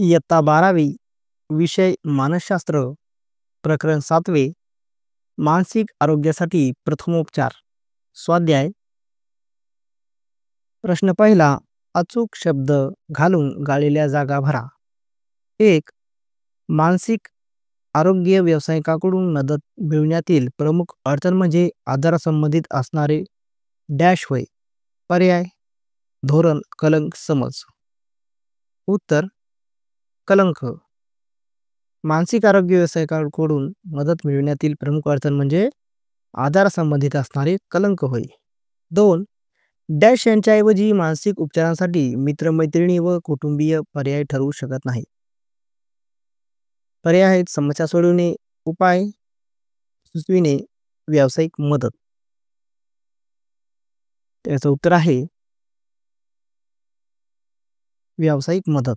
इयत्ता 12वी, विषय मानसशास्त्र, प्रकरण 7वे, मानसिक आरोग्यासाठी प्रथमोपचार. स्वाध्याय. प्रश्न पहिला. अचूक शब्द घालून गाळलेल्या जागा भरा. 1. मानसिक आरोग्य व्यावसायिकाकडून मदत मिळवण्यातील प्रमुख अडचण म्हणजे आजारासंबंधित असणारे डॅश होय. पर्याय: धोरण, कलंक, समज. उत्तर: कलंक. मानसिक आरोग्य व्यावसायिकाकडून मदत मिळवण्यातील प्रमुख अडचण म्हणजे आजारासंबंधित असणारे कलंक होय. 2. डॅश यांच्याऐवजी मानसिक उपचारांसाठी मित्रमैत्रिणी व कुटुंबीय पर्याय ठरवू शकत नाही. पर्याय आहेत: समस्या सोडवणे, उपाय सुचविणे, व्यावसायिक मदत. त्याचं उत्तर आहे व्यावसायिक मदत.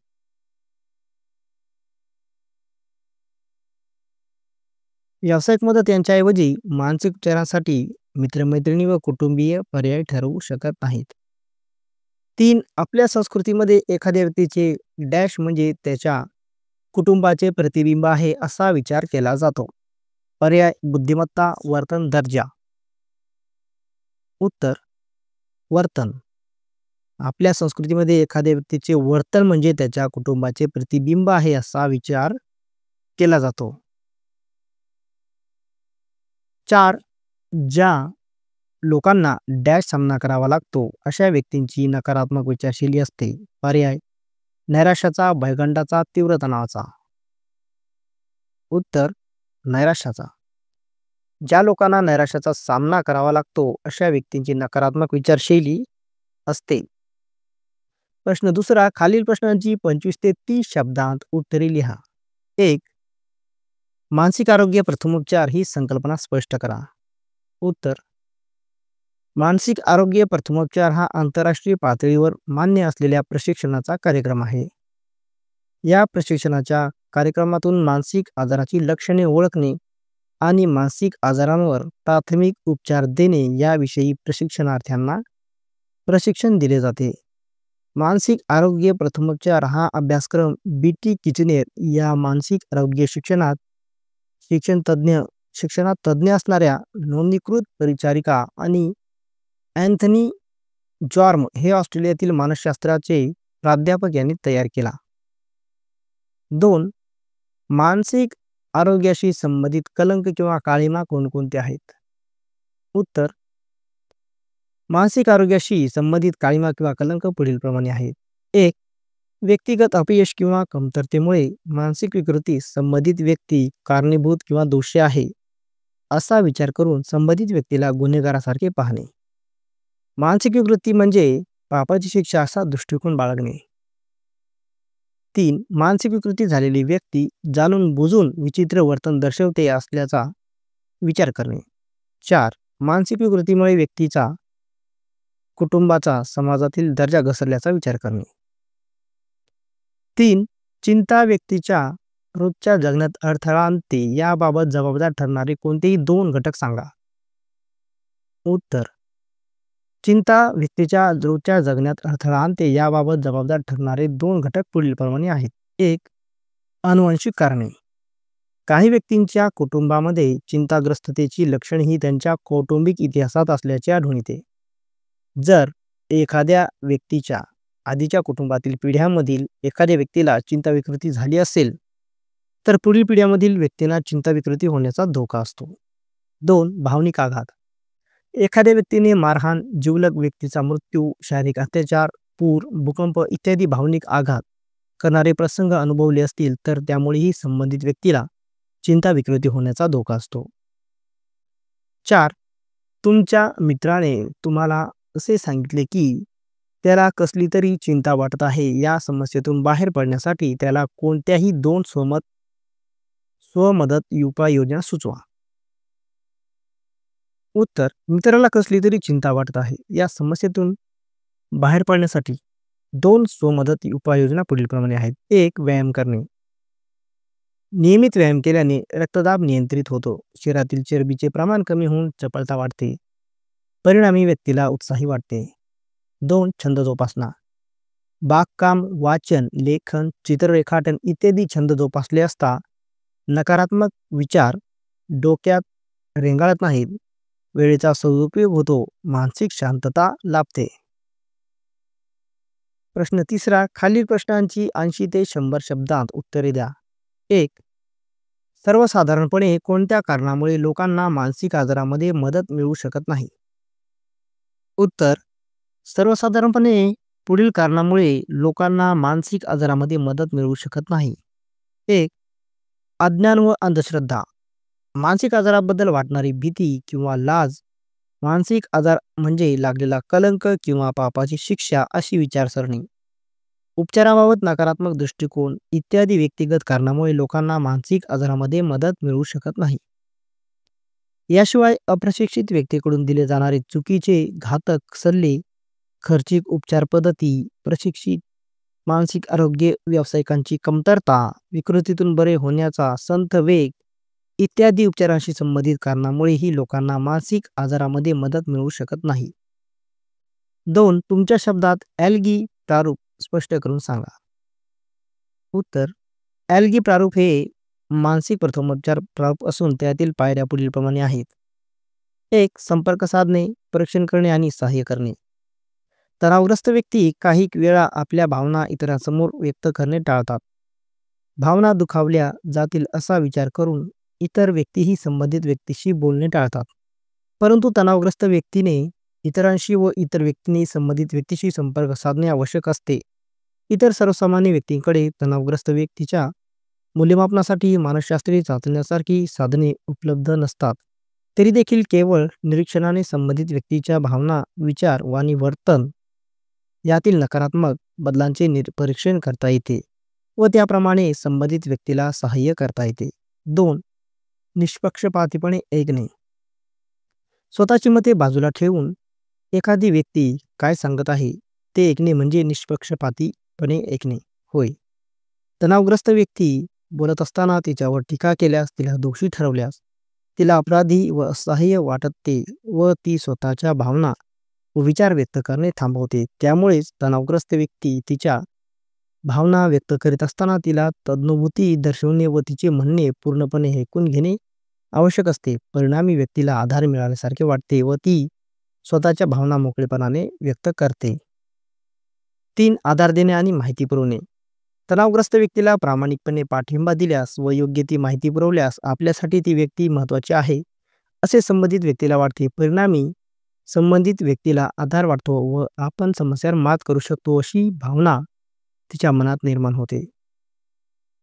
व्यावसायिक मदत यांच्याऐवजी मानसिक उपचारांसाठी मित्रमैत्रिणी व कुटुंबीय पर्याय ठरवू शकत नाहीत. 3. आपल्या संस्कृतीमध्ये एखाद्या व्यक्तीचे डॅश म्हणजे त्याच्या कुटुंबाचे प्रतिबिंब आहे असा विचार केला जातो. पर्याय: बुद्धिमत्ता, वर्तन, दर्जा. उत्तर: वर्तन. आपल्या संस्कृतीमध्ये एखाद्या व्यक्तीचे वर्तन म्हणजे त्याच्या कुटुंबाचे प्रतिबिंब आहे असा विचार केला जातो. 4. ज्या लोकांना डॅश सामना करावा लागतो अशा व्यक्तींची नकारात्मक विचारशैली असते. पर्याय: नैराश्याचा, भयगंडाचा, तीव्र तणावाचा. उत्तर: नैराश्याचा. ज्या लोकांना नैराश्याचा सामना करावा लागतो अशा व्यक्तींची नकारात्मक विचारशैली असते. प्रश्न दुसरा. खालील प्रश्नांची 25 ते 30 शब्दांत उत्तरे लिहा. 1. मानसिक आरोग्य प्रथमोपचार ही संकल्पना स्पष्ट करा. उत्तर: मानसिक आरोग्य प्रथमोपचार हा आंतरराष्ट्रीय पातळीवर मान्य असलेल्या प्रशिक्षणाचा कार्यक्रम आहे. या प्रशिक्षणाच्या कार्यक्रमातून मानसिक आजाराची लक्षणे ओळखणे आणि मानसिक आजारांवर प्राथमिक उपचार देणे याविषयी प्रशिक्षणार्थ्यांना प्रशिक्षण दिले जाते. मानसिक आरोग्य प्रथमोपचार हा अभ्यासक्रम बीटी किचनेर या मानसिक आरोग्य शिक्षणात तज्ज्ञ असणाऱ्या नोंदणीकृत परिचारिका आणि अँथनी जॉर्म हे ऑस्ट्रेलियातील मानसशास्त्राचे प्राध्यापक यांनी तयार केला. 2. मानसिक आरोग्याशी संबंधित कलंक किंवा काळिमा कोणकोणते आहेत? उत्तर: मानसिक आरोग्याशी संबंधित काळिमा किंवा कलंक पुढीलप्रमाणे आहेत. 1. व्यक्तिगत अपयश किंवा कमतरतेमुळे मानसिक विकृतीस संबंधित व्यक्ती कारणीभूत किंवा दोषी आहे असा विचार करून संबंधित व्यक्तीला गुन्हेगारासारखे पाहणे. मानसिक विकृती म्हणजे पापाची शिक्षा असा दृष्टिकोन बाळगणे. 3. मानसिक विकृती झालेली व्यक्ती जाणून बुजून विचित्र वर्तन दर्शवते असल्याचा विचार करणे. 4. मानसिक विकृतीमुळे व्यक्तीचा, कुटुंबाचा, समाजातील दर्जा घसरल्याचा विचार करणे. 3. चिंता व्यक्तीच्या रोजच्या जगण्यात अडथळा आणते याबाबत जबाबदार ठरणारे कोणतेही 2 घटक सांगा. उत्तर: चिंता व्यक्तीच्या रोजच्या जगण्यात अडथळा आणते याबाबत जबाबदार ठरणारे 2 घटक पुढीलप्रमाणे आहेत. 1. अनुवांशिक कारणे. काही व्यक्तींच्या कुटुंबामध्ये चिंताग्रस्ततेची लक्षणे ही त्यांच्या कौटुंबिक इतिहासात असल्याचे आढळून येते. जर एखाद्या व्यक्तीच्या आधीच्या कुटुंबातील पिढ्यांमधील एखाद्या व्यक्तीला चिंता विकृती झाली असेल तर पुढील पिढ्यांमधील व्यक्तींना चिंता विकृती होण्याचा धोका असतो. 2. भावनिक आघात. एखाद्या व्यक्तीने मारहाण, जिवलग व्यक्तीचा मृत्यू, शारीरिक अत्याचार, पूर, भूकंप इत्यादी भावनिक आघात करणारे प्रसंग अनुभवले असतील तर त्यामुळेही संबंधित व्यक्तीला चिंता विकृती होण्याचा धोका असतो. 4. तुमच्या मित्राने तुम्हाला असे सांगितले की त्याला कसली तरी चिंता वाटत आहे. या समस्येतून बाहेर पडण्यासाठी त्याला कोणत्याही 2 स्वमदत उपाययोजना सुचवा. उत्तर: मित्राला कसली तरी चिंता वाटत आहे. या समस्येतून बाहेर पडण्यासाठी 2 स्वमदत उपाययोजना पुढीलप्रमाणे आहेत. 1. व्यायाम करणे. नियमित व्यायाम केल्याने रक्तदाब नियंत्रित होतो, शरीरातील चरबीचे प्रमाण कमी होऊन चपळता वाढते, परिणामी व्यक्तीला उत्साही वाटते. 2. छंद जोपासना. बागकाम, वाचन, लेखन, चित्ररेखाटन इत्यादी छंद जोपासले असता नकारात्मक विचार डोक्यात रेंगाळत नाहीत, वेळेचा सदुपयोग होतो, मानसिक शांतता लाभते. प्रश्न तिसरा, खालील प्रश्नांची 80 ते 100 शब्दांत उत्तरे द्या. 1. सर्वसाधारणपणे कोणत्या कारणामुळे लोकांना मानसिक आजारामध्ये मदत मिळू शकत नाही? उत्तर, सर्वसाधारणपणे पुढील कारणामुळे लोकांना मानसिक आजारामध्ये मदत मिळू शकत नाही. 1. अज्ञान व अंधश्रद्धा. मानसिक आजाराबद्दल वाटणारी भीती किंवा लाज. मानसिक आजार म्हणजे लागलेला कलंक किंवा पापाची शिक्षा अशी विचारसरणी. उपचाराबाबत नकारात्मक दृष्टिकोन इत्यादी व्यक्तिगत कारणामुळे लोकांना मानसिक आजारामध्ये मदत मिळू शकत नाही. याशिवाय अप्रशिक्षित व्यक्तीकडून दिले जाणारे चुकीचे घातक सल्ले, खर्चिक उपचार पद्धती, प्रशिक्षित मानसिक आरोग्य व्यावसायिकांची कमतरता, विकृतीतून बरे होण्याचा संथ वेग इत्यादी उपचारांशी संबंधित कारणामुळेही लोकांना मानसिक आजारामध्ये मदत मिळू शकत नाही. 2. तुमच्या शब्दात ॲल्गी प्रारूप स्पष्ट करून सांगा. उत्तर, ॲल्गी प्रारूप हे मानसिक प्रथमोपचार प्रारूप असून त्यातील पायऱ्या पुढीलप्रमाणे आहेत. 1. संपर्क साधणे, परीक्षण करणे आणि सहाय्य करणे. तणावग्रस्त व्यक्ती काही वेळा आपल्या भावना इतरांसमोर व्यक्त करणे टाळतात. भावना दुखावल्या जातील असा विचार करून इतर व्यक्तीही संबंधित व्यक्तीशी बोलणे टाळतात. परंतु तणावग्रस्त व्यक्तीने इतरांशी व इतर व्यक्तींनी संबंधित व्यक्तीशी संपर्क साधणे आवश्यक असते. इतर सर्वसामान्य व्यक्तींकडे तणावग्रस्त व्यक्तीच्या मूल्यमापनासाठी मानसशास्त्रीय चाचण्यासारखी साधने उपलब्ध नसतात. तरी देखील केवळ निरीक्षणाने संबंधित व्यक्तीच्या भावना, विचार आणि वर्तन यातील नकारात्मक बदलांचे परीक्षण करता येते व त्याप्रमाणे संबंधित व्यक्तीला सहाय्य करता येते. 2. निष्पक्षपातीपणे ऐकणे. स्वतःची मते बाजूला ठेवून एखादी व्यक्ती काय सांगत आहे ते ऐकणे म्हणजे निष्पक्षपातीपणे ऐकणे होय. तणावग्रस्त व्यक्ती बोलत असताना तिच्यावर टीका केल्यास, तिला दोषी ठरवल्यास, तिला अपराधी व असहाय्य वाटते व ती स्वतःच्या भावना व विचार व्यक्त करणे थांबवते. त्यामुळेच तणावग्रस्त व्यक्ती तिच्या भावना व्यक्त करीत असताना तिला तद्नुभूती दर्शवणे व तिचे म्हणणे पूर्णपणे ऐकून घेणे आवश्यक असते. परिणामी व्यक्तीला आधार मिळाल्यासारखे वाटते व ती स्वतःच्या भावना मोकळेपणाने व्यक्त करते. 3. आधार देणे आणि माहिती पुरवणे. तणावग्रस्त व्यक्तीला प्रामाणिकपणे पाठिंबा दिल्यास व योग्य ती माहिती पुरवल्यास आपल्यासाठी ती व्यक्ती महत्त्वाची आहे असे संबंधित व्यक्तीला वाटते. परिणामी संबंधित व्यक्तीला आधार वाटतो व आपण समस्यावर मात करू शकतो अशी भावना तिच्या मनात निर्माण होते.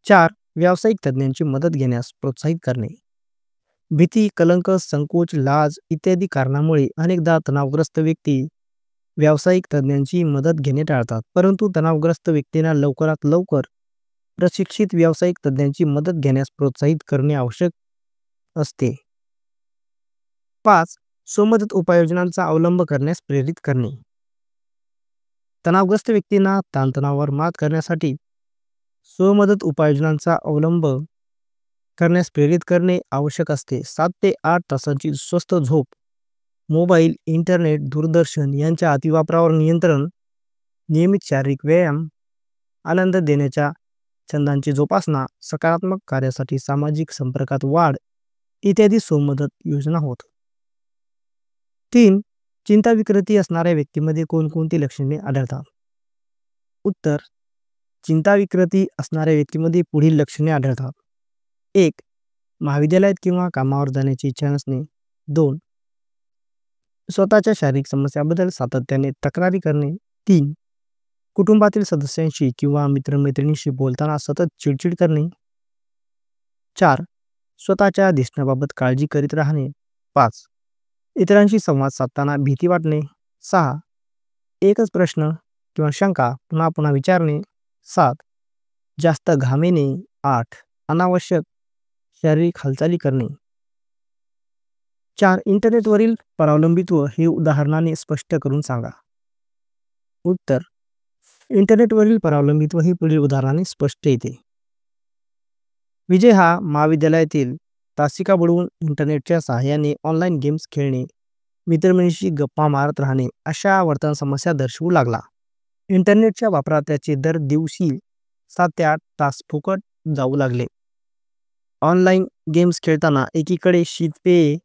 4. व्यावसायिक तज्ज्ञांची मदत घेण्यास प्रोत्साहित करणे. भीती, कलंक, संकोच, लाज इत्यादी कारणामुळे अनेकदा तणावग्रस्त व्यक्ती व्यावसायिक तज्ज्ञांची मदत घेणे टाळतात. परंतु तणावग्रस्त व्यक्तींना लवकरात लवकर प्रशिक्षित व्यावसायिक तज्ज्ञांची मदत घेण्यास प्रोत्साहित करणे आवश्यक असते. 5. स्वमदत उपाययोजनांचा अवलंब करण्यास प्रेरित करणे. तणावग्रस्त व्यक्तींना ताणतणावावर मात करण्यासाठी स्वमदत उपाययोजनांचा अवलंब करण्यास प्रेरित करणे आवश्यक असते. 7 ते 8 तासांची स्वस्थ झोप, मोबाईल, इंटरनेट, दूरदर्शन यांच्या अतिवापरावर नियंत्रण, नियमित शारीरिक व्यायाम, आनंद देण्याच्या छंदांची जोपासना, सकारात्मक कार्यासाठी सामाजिक संपर्कात वाढ इत्यादी स्वमदत योजना होत. 3. चिंता विकृती असणाऱ्या व्यक्तीमध्ये कोणकोणती लक्षणे आढळतात? उत्तर, चिंता विकृती असणाऱ्या व्यक्तीमध्ये पुढील लक्षणे आढळतात. 1. महाविद्यालयात किंवा कामावर जाण्याची इच्छा नसणे. 2. स्वतःच्या शारीरिक समस्याबद्दल सातत्याने तक्रारी करणे. 3. कुटुंबातील सदस्यांशी किंवा मित्रमैत्रिणींशी बोलताना सतत चिडचिड करणे. 4. स्वतःच्या दिसण्याबाबत काळजी करीत राहणे. 5. इतरांशी संवाद साधताना भीती वाटणे. 6. एकच प्रश्न किंवा शंका पुन्हा पुन्हा विचारणे. 7. जास्त घाम येणे. 8. अनावश्यक शारीरिक हालचाली करणे. 4. इंटरनेटवरील परावलंबित्व हे उदाहरणाने स्पष्ट करून सांगा. उत्तर, इंटरनेटवरील परावलंबित्व हे पुढील उदाहरणाने स्पष्ट येते. विजय हा महाविद्यालयातील तासिका बुडवून इंटरनेटच्या सहाय्याने ऑनलाईन गेम्स खेळणे, मित्रमंडळींशी गप्पा मारत राहणे अशा वर्तन समस्या दर्शवू लागला. इंटरनेटच्या वापरात त्याचे दर दिवशी 7 ते 8 तास फुकट जाऊ लागले. ऑनलाईन गेम्स खेळताना एकीकडे शीतपेये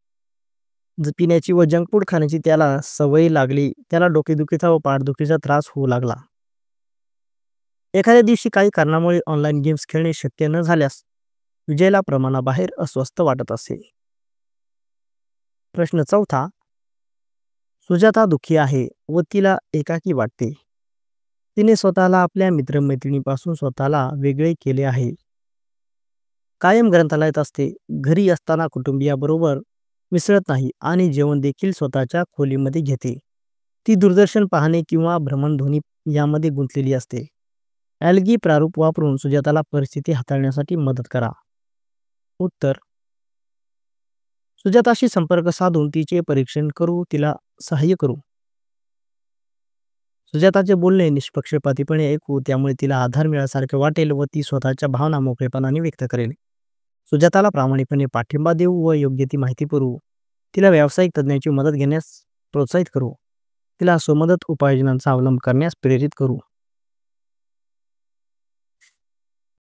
पिण्याची व जंक फूड खाण्याची त्याला सवय लागली. त्याला डोकेदुखीचा व पाठदुखीचा त्रास होऊ लागला. एखाद्या दिवशी काही कारणामुळे ऑनलाईन गेम्स खेळणे शक्य न झाल्यास विजयला प्रमाणाबाहेर अस्वस्थ वाटत असे. प्रश्न 4. सुजाता दुःखी आहे व तिला एकाकी वाटते. तिने स्वतःला आपल्या मित्रमैत्रिणीपासून स्वतःला वेगळे केले आहे. कायम ग्रंथालयात असते. घरी असताना कुटुंबियाबरोबर मिसळत नाही आणि जेवण देखील स्वतःच्या खोलीमध्ये घेते. ती दूरदर्शन पाहणे किंवा भ्रमणध्वनी यामध्ये गुंतलेली असते. ॲल्गी प्रारूप वापरून सुजाताला परिस्थिती हाताळण्यासाठी मदत करा. उत्तर: सुजाताशी संपर्क साधून तिचे परीक्षण करू, तिला सहाय्य करू. सुजाताचे बोलणे निष्पक्षपातीपणे ऐकू, त्यामुळे तिला आधार मिळाल्यासारखे वाटेल व ती स्वतःच्या भावना मोकळेपणाने व्यक्त करेल. सुजाताला प्रामाणिकपणे पाठिंबा देऊ व योग्य ती माहिती पुरवू. तिला व्यावसायिक तज्ज्ञाची मदत घेण्यास प्रोत्साहित करू. तिला स्वमदत उपाययोजनांचा अवलंब करण्यास प्रेरित करू.